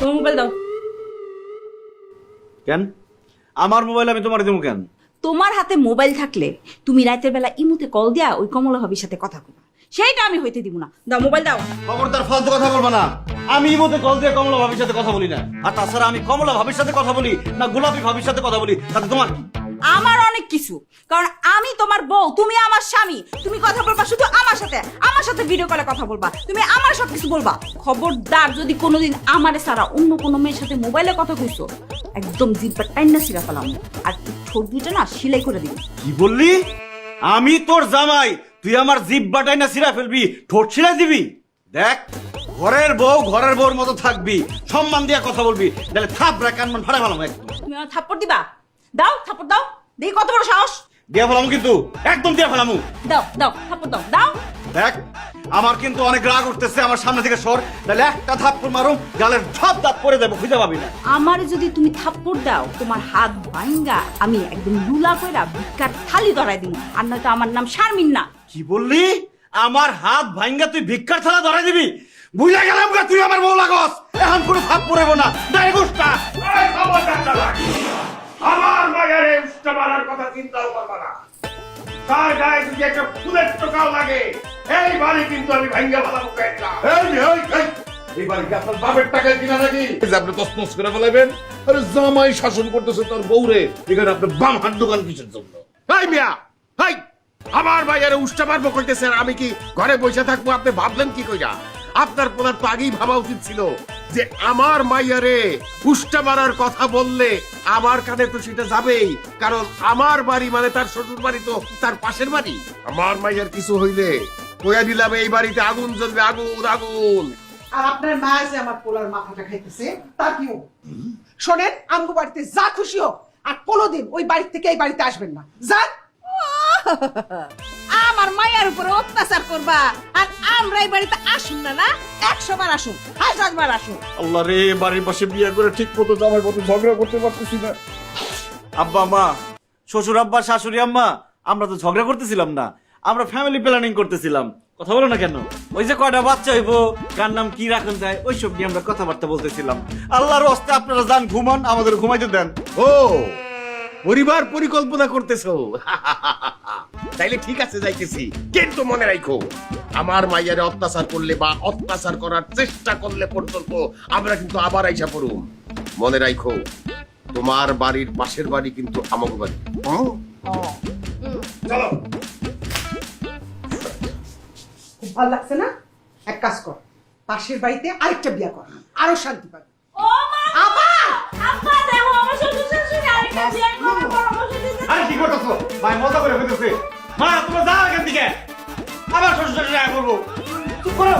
তোমার মোবাইল দাও। কেন আমার মোবাইল আমি তোমার দেবো কেন? তোমার হাতে মোবাইল থাকলে তুমি রাতের বেলা ইমুতে কল দিয়া ওই কমলা ভাবির সাথে কথা কইবা, সেইটা আমি হইতে দিব না। দাও মোবাইল দাও। খবরদার ফালতু কথা বলবা না। আমি ইমোতে কল দিয়ে কমলা ভাবির সাথে কথা বলি না। আর তাছাড়া আমি কমলা ভাবির সাথে কথা বলি না গোলাপি ভাবির সাথে কথা বলি, তাতে তোমার কি? আমার অনেক কিছু, কারণ আমি তোমার বউ, তুমি আমার স্বামী। তুমি কথা বলবা শুধু আমার সাথে ভিডিও কলে কথা বলবা, তুমি আমার সব কিছু বলবা। খবরদার যদি কোনোদিন আমারে ছাড়া অন্য কোনো মেয়ের সাথে মোবাইলে কথা কইছো, একদম জিব্বা টাইনা ছিঁড়া ফেলাম, আর ঠোঁট দুইটা না সেলাই করে দিবি। কি বললি? আমি তোর জামাই, তুই আমার জিব্বাটাই না ছিঁড়া ফেলবি, ঠোঁট ছিঁড়া দিবি? দেখ, ঘরের বউর মতো থাকবি, সম্মান দিয়া কথা বলবি, তাহলে থাপড়া কানমান ফাড়া ফেলাম একদম। তুমি আমার থাপ্পড় দিবা? দাও থাপ্পড় দাও, দেখি কত বড় সাহস। দিয়া ফেলাম কিন্তু, একদম দিয়া ফেলামু। দাও দাও থাপ্পড় দাও, দাও। দেখ, আমার কিন্তু অনেক রাগ উঠতেছে, আমার সামনে থেকে সর, তাহলে একটা থাপ্পড় মারুম, গালের সব দাঁত পড়ে যাবো, খুঁজে পাবি না। আমার যদি তুমি থাপ্পড় দাও, তোমার হাত ভাঙ্গা আমি একদম লুলা কইরা ভিক্ষার থালি ধরাই দিব, আর নয়তো আমার নাম শারমিন না। কি বললি? আমার হাত ভাঙ্গা তুই ভিক্ষার থালা ধরাই দিবি? বুঝা গেলাম গা, তুই আমার বউ লাগস। এখন কোনো থাপ্পড় হইব না, ডাইভোর্সটা। আমার মায়ের উষ্টা মারার কথা চিন্তাও করবা না। তার গায়ে যদি একটা ফুলের টোকাও লাগে, এই বাড়ি কিন্তু আমি ভাঙ্গা ভালা মুখে এই বাড়ি কি আপনার বাপের টাকায় কিনা নাকি যে আপনি তসমস করে ফেলাবেন? আরে জামাই শাসন করতেছে তোর বউরে, এখানে আপনার বাম হাত দোকান কিসের জন্য? এই মিয়া, এই আমার মায়ের উষ্টা মারবো কইতেছেন, আমি কি ঘরে বসে থাকবো? আপনি ভাবলেন কি কইরা? আপনার পোলার তো আগেই ভাবা উচিত ছিল যে আমার মাইয়ারে উষ্টা মারার কথা বললে আমার কানে তো সেটা যাবেই, কারণ আমার বাড়ি মানে তার শ্বশুর বাড়ি তো তার পাশের বাড়ি। আমার মাইয়ার কিছু হইলে কইয়া দিলাম এই বাড়িতে আগুন জ্বলবে, আগুন আগুন। আর আপনার মা যে আমার পোলার মাথাটা খাইতেছে তা কি? শোনেন, আমগো বাড়িতে যা খুশি হোক, আর কোনোদিন ওই বাড়ি থেকে এই বাড়িতে আসবেন না। যান। আমার মায়ের উপরে অত্যাচার করবা, আর আমরা এই বাড়িতে আসুন না? না, 100 বার আসুন, 1000 বার আসুন। আল্লাহ রে, বাড়ির পাশে বিয়ে করে ঠিক মতো জামাই মতো ঝগড়া করতে পারতেছি না। আব্বা মা, শ্বশুর আব্বা, শাশুড়ি আম্মা, আমরা তো ঝগড়া করতেছিলাম না, আমরা ফ্যামিলি প্ল্যানিং করতেছিলাম। কথা বলো না কেন? ওই যে কয়টা বাচ্চা হইবো, কার নাম কি রাখুন যায়, ওইসব নিয়ে আমরা কথাবার্তা বলতেছিলাম। আল্লাহর হস্তে আপনারা যান, ঘুমান, আমাদের ঘুমাইতে দেন। ও, পরিবার পরিকল্পনা করতেছো? তাইলে ঠিক আছে, যাইতেছি, কিন্তু মনে রাখো, আমার মাইয়ারে অত্যাচার করলে বা অত্যাচার করার চেষ্টা করলে পর্যন্ত আমরা কিন্তু আবার আইসা পড়ুম। মনে রাখো, তোমার বাড়ির পাশের বাড়ি কিন্তু আমাগো বাড়ি। চলো। খুব ভালো লাগছে না? এক কাজ কর, পাশের বাড়িতে আরেকটা বিয়া কর, আরো শান্তি পাবে। ও মা, আবার আব্বা দেখো আমার শ্বশুর শাশুড়ি আরেকটা বিয়ে করে পরামর্শ দিতে। আরে কি করতেছো ভাই? মজা করে ফেলতেছে। মা তোমরা যাও এখান থেকে, আবার শ্বশুর শাশুড়ি আয়া করবো। চুপ করো।